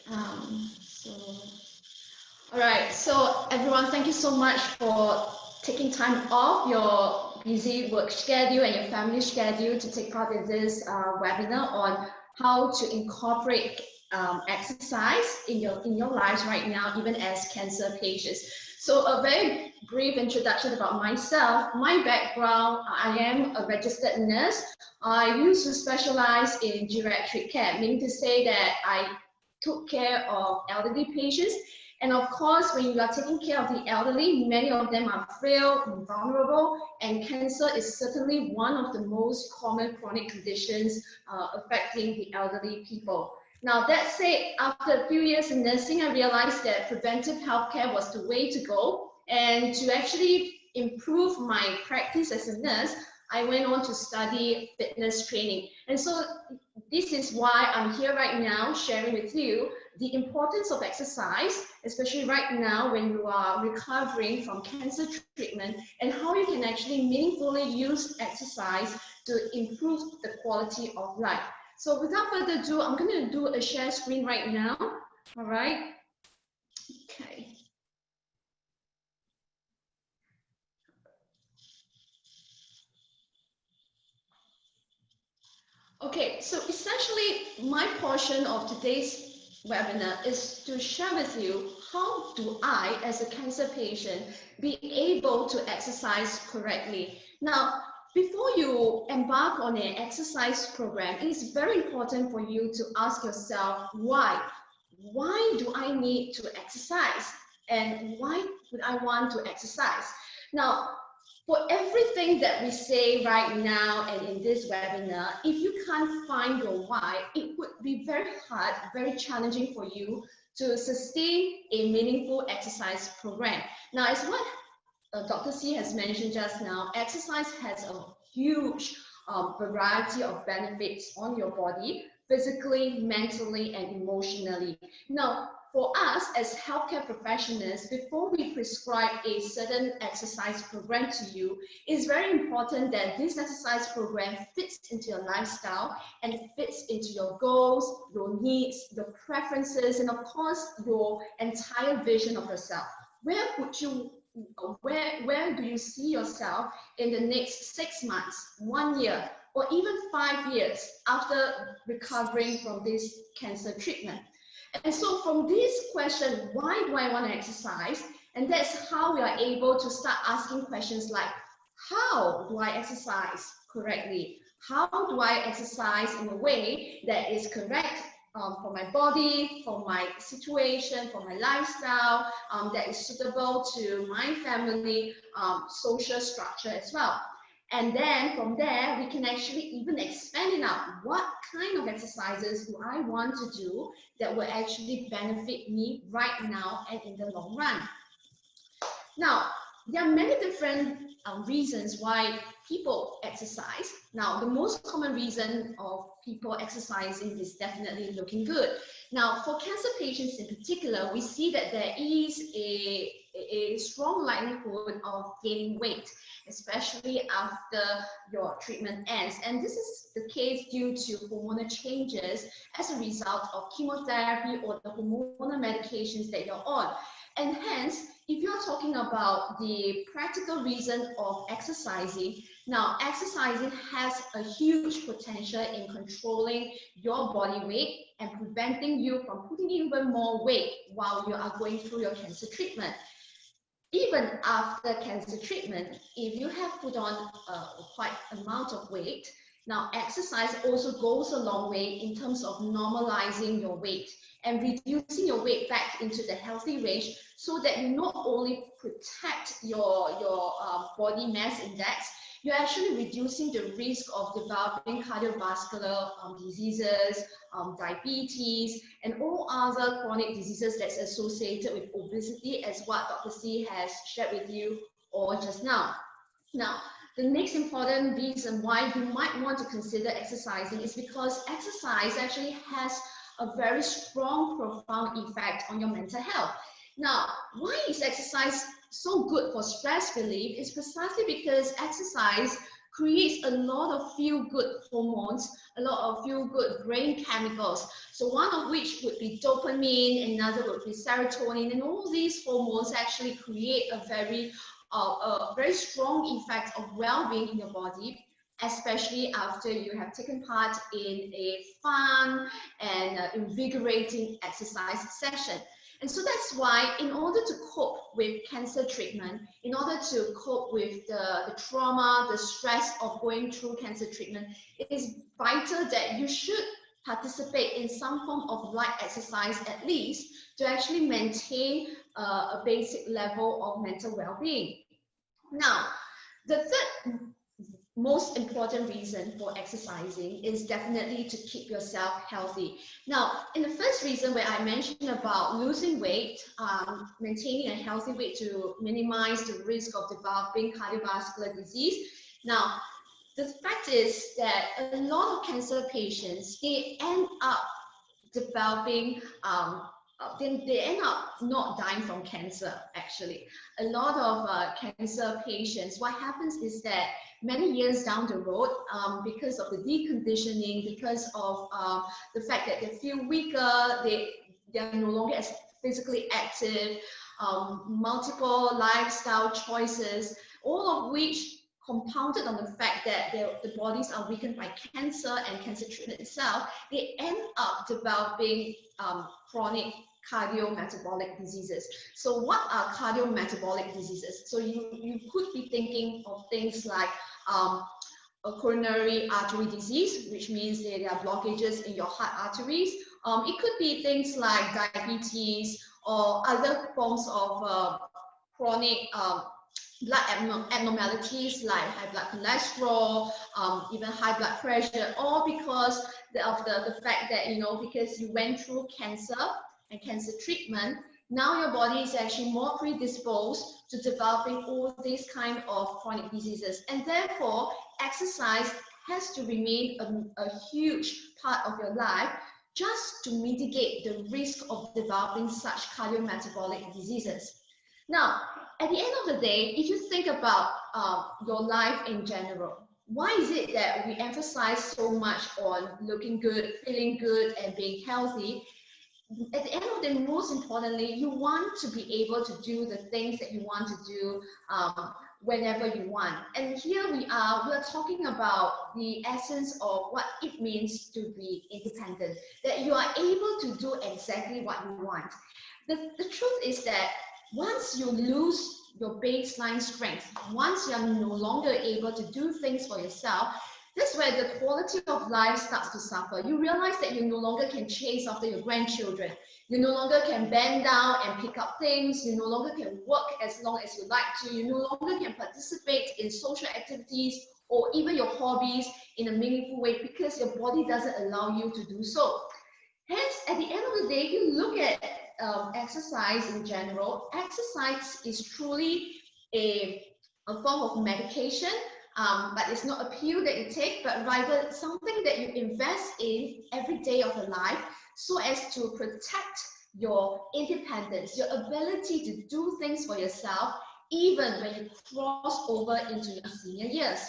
So, all right. So everyone, thank you so much for taking time off your busy work schedule and your family schedule to take part in this webinar on how to incorporate exercise in your lives right now, even as cancer patients. So a very brief introduction about myself. My background, I am a registered nurse. I used to specialize in geriatric care, meaning to say that I took care of elderly patients. And of course, when you are taking care of the elderly, many of them are frail and vulnerable, and cancer is certainly one of the most common chronic conditions affecting the elderly people. Now, that said, after a few years in nursing, I realized that preventive healthcare was the way to go. And to actually improve my practice as a nurse, I went on to study fitness training. And so this is why I'm here right now sharing with you the importance of exercise, especially right now when you are recovering from cancer treatment, and how you can actually meaningfully use exercise to improve the quality of life. So without further ado, I'm going to do a share screen right now. All right. Okay. Okay, so essentially my portion of today's webinar is to share with you how do I, as a cancer patient, be able to exercise correctly. Now, before you embark on an exercise program, it is very important for you to ask yourself why. Why do I need to exercise? And why would I want to exercise? Now, for everything that we say right now and in this webinar, if you can't find your why, it would be very hard, very challenging for you to sustain a meaningful exercise program. Now, as what Dr. C has mentioned just now, exercise has a huge variety of benefits on your body, physically, mentally, and emotionally. Now, for us as healthcare professionals, before we prescribe a certain exercise program to you, it's very important that this exercise program fits into your lifestyle and fits into your goals, your needs, your preferences, and of course, your entire vision of yourself. Where do you see yourself in the next 6 months, 1 year, or even 5 years after recovering from this cancer treatment? And so from this question, why do I want to exercise? And that's how we are able to start asking questions like, how do I exercise correctly? How do I exercise in a way that is correct for my body, for my situation, for my lifestyle, that is suitable to my family, social structure as well. And then from there, we can actually even expand it out. What kind of exercises do I want to do that will actually benefit me right now and in the long run? Now, there are many different reasons why people exercise. Now, the most common reason of people exercising is definitely looking good. Now, for cancer patients in particular, we see that there is a strong likelihood of gaining weight, especially after your treatment ends. And this is the case due to hormonal changes as a result of chemotherapy or the hormonal medications that you're on. And hence, if you're talking about the practical reason of exercising, now exercising has a huge potential in controlling your body weight and preventing you from putting even more weight while you are going through your cancer treatment. Even after cancer treatment, if you have put on quite amount of weight, now exercise also goes a long way in terms of normalizing your weight and reducing your weight back into the healthy range, so that you not only protect your body mass index, you're actually reducing the risk of developing cardiovascular diseases, diabetes, and all other chronic diseases that's associated with obesity, as what Dr. C has shared with you all just now. Now, the next important reason why you might want to consider exercising is because exercise actually has a very strong, profound effect on your mental health. Now, why is exercise so good for stress relief? It's precisely because exercise creates a lot of feel-good hormones, a lot of feel-good brain chemicals. So one of which would be dopamine, another would be serotonin, and all these hormones actually create a very strong effect of well-being in your body, especially after you have taken part in a fun and invigorating exercise session. And so that's why, in order to cope with cancer treatment, in order to cope with the trauma, the stress of going through cancer treatment, it is vital that you should participate in some form of light exercise at least to actually maintain a basic level of mental well-being. Now, the third most important reason for exercising is definitely to keep yourself healthy. Now, in the first reason where I mentioned about losing weight, maintaining a healthy weight to minimize the risk of developing cardiovascular disease. Now, the fact is that a lot of cancer patients, they end up developing they end up not dying from cancer, actually. A lot of cancer patients, what happens is that many years down the road, because of the deconditioning, because of the fact that they feel weaker, they are no longer as physically active, multiple lifestyle choices, all of which compounded on the fact that the bodies are weakened by cancer and cancer treatment itself, they end up developing chronic cardiometabolic diseases. So what are cardiometabolic diseases? So you could be thinking of things like a coronary artery disease, which means there are blockages in your heart arteries. It could be things like diabetes or other forms of chronic blood abnormalities like high blood cholesterol, even high blood pressure, all because of the fact that, because you went through cancer and cancer treatment, now your body is actually more predisposed to developing all these kind of chronic diseases. And therefore, exercise has to remain a huge part of your life just to mitigate the risk of developing such cardiometabolic diseases. Now, at the end of the day, if you think about your life in general, why is it that we emphasize so much on looking good, feeling good, and being healthy? At the end of the day, most importantly, you want to be able to do the things that you want to do whenever you want. And here we're talking about the essence of what it means to be independent, that you are able to do exactly what you want. The truth is that once you lose your baseline strength, once you are no longer able to do things for yourself, that's where the quality of life starts to suffer. You realize that you no longer can chase after your grandchildren. You no longer can bend down and pick up things. You no longer can work as long as you like to. You no longer can participate in social activities or even your hobbies in a meaningful way because your body doesn't allow you to do so. Hence, at the end of the day, you look at exercise in general. Exercise is truly a form of medication, but it's not a pill that you take, but rather something that you invest in every day of your life so as to protect your independence, your ability to do things for yourself, even when you cross over into your senior years.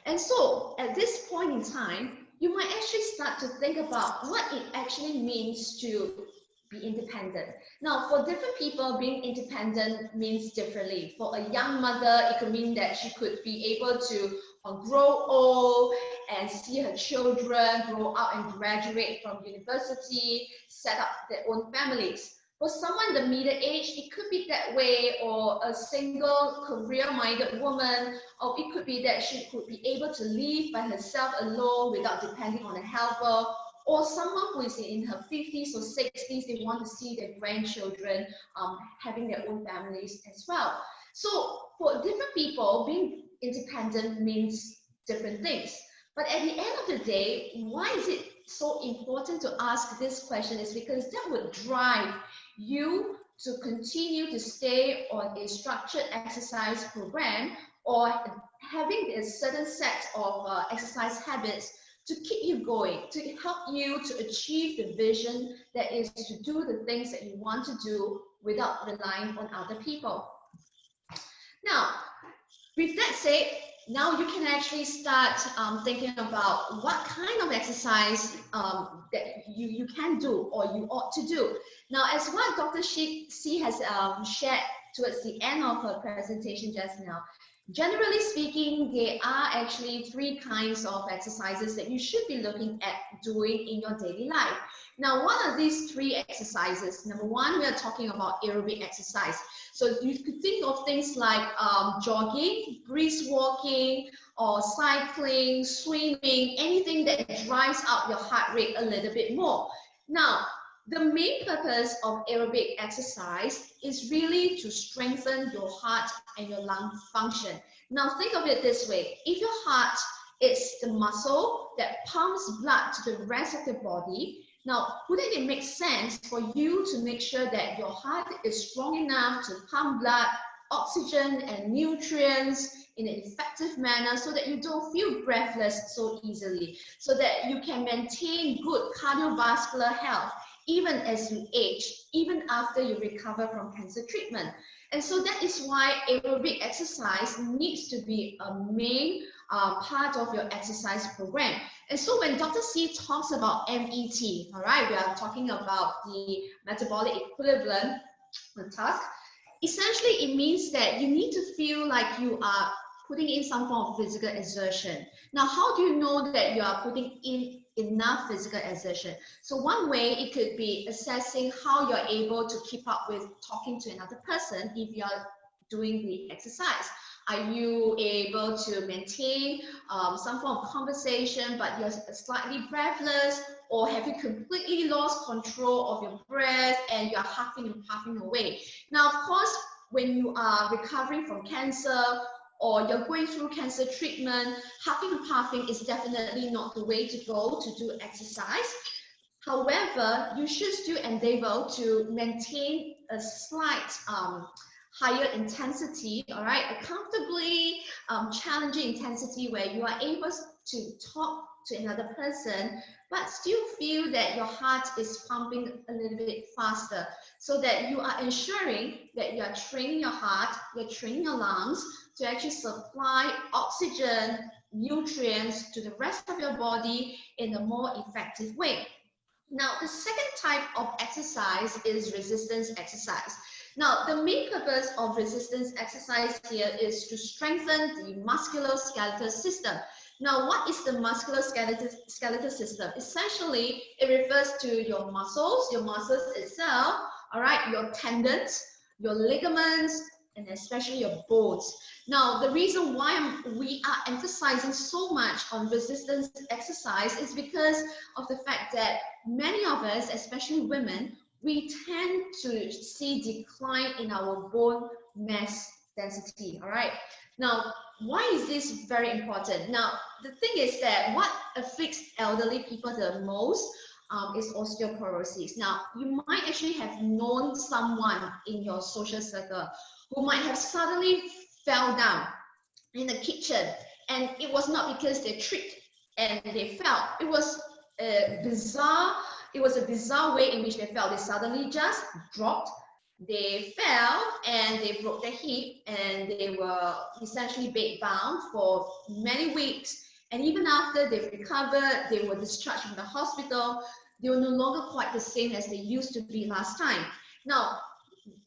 And so at this point in time, you might actually start to think about what it actually means to be independent. Now, for different people, being independent means differently. For a young mother, it could mean that she could be able to grow old and see her children grow up and graduate from university, set up their own families. For someone in the middle age, it could be that way, or a single career-minded woman, or it could be that she could be able to live by herself alone without depending on a helper, or someone who is in her 50s or 60s, they want to see their grandchildren having their own families as well. So for different people, being independent means different things. But at the end of the day, why is it so important to ask this question is because that would drive you to continue to stay on a structured exercise program or having a certain set of exercise habits to keep you going, to help you to achieve the vision that is to do the things that you want to do without relying on other people. Now, With that said, now you can actually start thinking about what kind of exercise that you can do or you ought to do. Now, as what Dr. C has shared towards the end of her presentation just now, generally speaking, there are actually 3 kinds of exercises that you should be looking at doing in your daily life. Now, what are these 3 exercises? Number 1, we are talking about aerobic exercise. So you could think of things like jogging, brisk walking, or cycling, swimming, anything that drives up your heart rate a little bit more. Now, the main purpose of aerobic exercise is really to strengthen your heart and your lung function. Now, think of it this way. If your heart is the muscle that pumps blood to the rest of the body, now, wouldn't it make sense for you to make sure that your heart is strong enough to pump blood, oxygen, and nutrients in an effective manner so that you don't feel breathless so easily, so that you can maintain good cardiovascular health even as you age, even after you recover from cancer treatment. And so that is why aerobic exercise needs to be a main part of your exercise program. And so when Dr. C talks about MET, all right, we are talking about the metabolic equivalent task. Essentially, it means that you need to feel like you are putting in some form of physical exertion. Now, how do you know that you are putting in enough physical exertion? So one way it could be assessing how you're able to keep up with talking to another person if you're doing the exercise. Are you able to maintain some form of conversation, but you're slightly breathless, or have you completely lost control of your breath and you're huffing and puffing away? Now, of course, when you are recovering from cancer or you're going through cancer treatment, huffing and puffing is definitely not the way to go to do exercise. However, you should still endeavor to maintain a slight higher intensity, all right, a comfortably challenging intensity where you are able to talk to another person, but still feel that your heart is pumping a little bit faster, so that you are ensuring that you are training your heart, you're training your lungs to actually supply oxygen, nutrients to the rest of your body in a more effective way. Now, the second type of exercise is resistance exercise. Now, the main purpose of resistance exercise here is to strengthen the musculoskeletal system. Now, what is the musculoskeletal system? Essentially, it refers to your muscles itself, all right, your tendons, your ligaments, and especially your bones. Now, the reason why we are emphasizing so much on resistance exercise is because of the fact that many of us, especially women, we tend to see decline in our bone mass density, all right? Now, why is this very important? Now, the thing is that what afflicts elderly people the most is osteoporosis. Now, you might actually have known someone in your social circle who might have suddenly fell down in the kitchen, and it was not because they tripped and they fell. It was a bizarre way in which they fell. They suddenly just dropped, they fell, and they broke their hip, and they were essentially bedbound for many weeks. And even after they recovered, they were discharged from the hospital, they were no longer quite the same as they used to be last time. Now,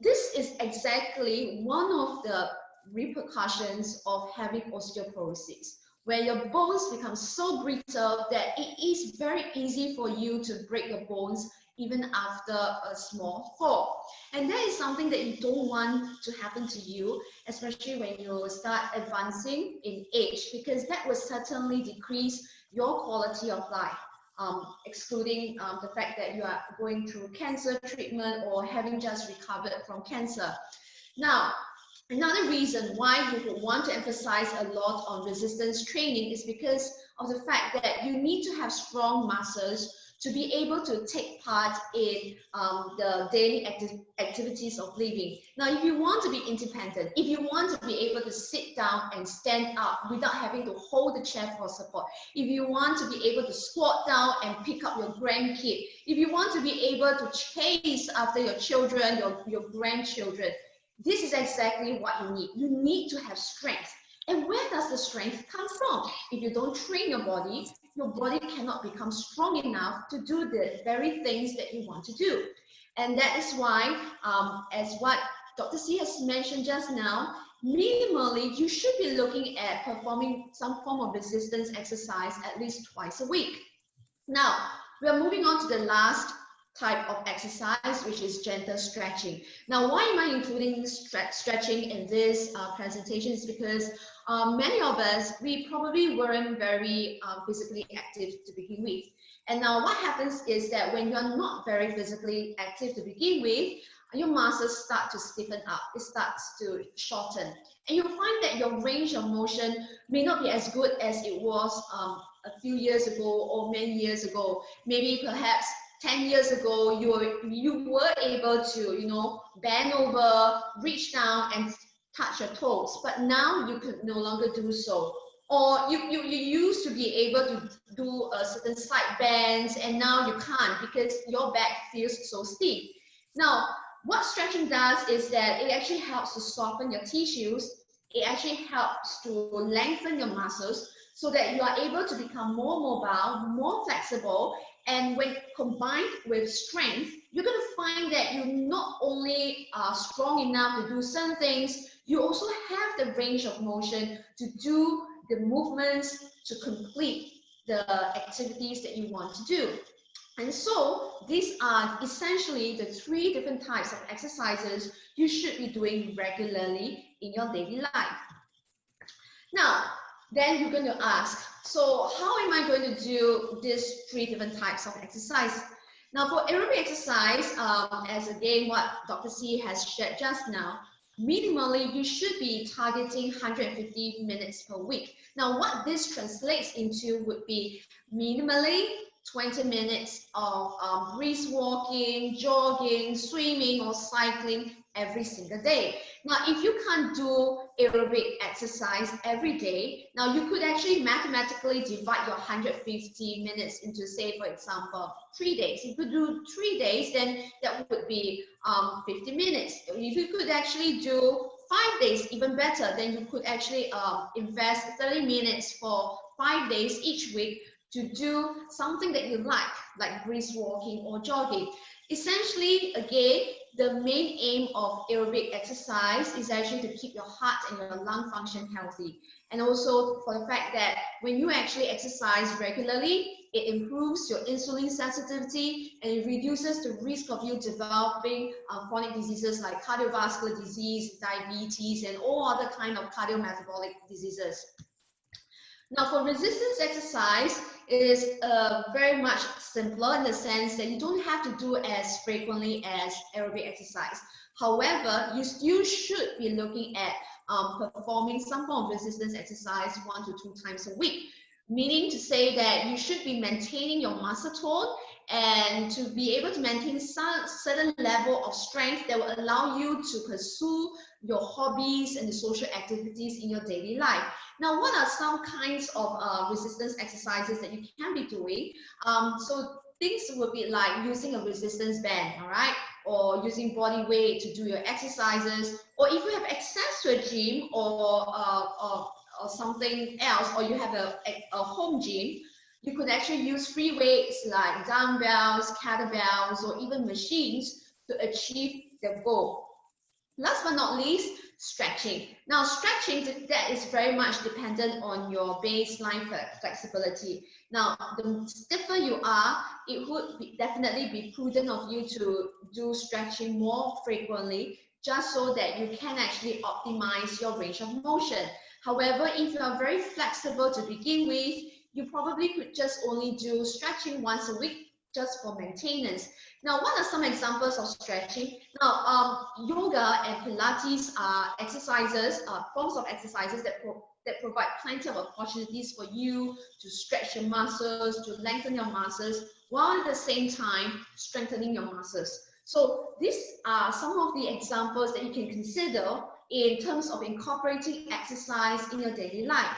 this is exactly one of the repercussions of having osteoporosis, where your bones become so brittle that it is very easy for you to break your bones even after a small fall. And that is something that you don't want to happen to you, especially when you start advancing in age, because that will certainly decrease your quality of life, excluding the fact that you are going through cancer treatment or having just recovered from cancer. Now, another reason why you would want to emphasize a lot on resistance training is because of the fact that you need to have strong muscles to be able to take part in the daily activities of living. Now, if you want to be independent, if you want to be able to sit down and stand up without having to hold the chair for support, if you want to be able to squat down and pick up your grandkid, if you want to be able to chase after your children, your grandchildren, this is exactly what you need. You need to have strength. And where does the strength come from? If you don't train your body cannot become strong enough to do the very things that you want to do. And that is why, as what Dr. C has mentioned just now, minimally, you should be looking at performing some form of resistance exercise at least twice a week. Now, we are moving on to the last type of exercise, which is gentle stretching. Now, why am I including stretching in this presentation? Is because many of us, we probably weren't very physically active to begin with. And now what happens is that when you're not very physically active to begin with, your muscles start to stiffen up, it starts to shorten. And you'll find that your range of motion may not be as good as it was a few years ago or many years ago. Maybe perhaps 10 years ago, you were able to, bend over, reach down and touch your toes, but now you could no longer do so. Or you used to be able to do a certain side bends, and now you can't because your back feels so stiff. Now, what stretching does is that it actually helps to soften your tissues. It actually helps to lengthen your muscles so that you are able to become more mobile, more flexible. And when combined with strength, you're going to find that you not only are strong enough to do certain things, you also have the range of motion to do the movements, to complete the activities that you want to do. And so these are essentially the 3 different types of exercises you should be doing regularly in your daily life. Now, then you're going to ask, so how am I going to do these 3 different types of exercise? Now, for aerobic exercise, as again what Dr. C has shared just now, minimally you should be targeting 150 minutes per week. Now, what this translates into would be minimally 20 minutes of brisk walking, jogging, swimming, or cycling every single day. Now, if you can't do aerobic exercise every day, now you could actually mathematically divide your 150 minutes into, say, for example, 3 days. If you do 3 days, then that would be 50 minutes. If you could actually do 5 days, even better, then you could actually invest 30 minutes for 5 days each week to do something that you like brisk walking or jogging. Essentially, again, the main aim of aerobic exercise is actually to keep your heart and your lung function healthy. And also for the fact that when you actually exercise regularly, it improves your insulin sensitivity and it reduces the risk of you developing chronic diseases like cardiovascular disease, diabetes, and all other kind of cardiometabolic diseases. Now, for resistance exercise, it is very much simpler in the sense that you don't have to do as frequently as aerobic exercise. However, you still should be looking at performing some form of resistance exercise 1 to 2 times a week, meaning to say that you should be maintaining your muscle tone and to be able to maintain some certain level of strength that will allow you to pursue your hobbies and the social activities in your daily life. Now, what are some kinds of resistance exercises that you can be doing? So things would be like using a resistance band, all right? Or using body weight to do your exercises. Or if you have access to a gym or something else, or you have a home gym, you could actually use free weights like dumbbells, kettlebells, or even machines to achieve the goal. Last but not least, stretching. Now, stretching, that is very much dependent on your baseline flexibility. Now, the stiffer you are, it would definitely be prudent of you to do stretching more frequently, just so that you can actually optimize your range of motion. However, if you are very flexible to begin with, you probably could just only do stretching once a week just for maintenance. Now, what are some examples of stretching? Now, yoga and Pilates are exercises, forms of exercises that provide plenty of opportunities for you to stretch your muscles, to lengthen your muscles, while at the same time strengthening your muscles. So these are some of the examples that you can consider in terms of incorporating exercise in your daily life.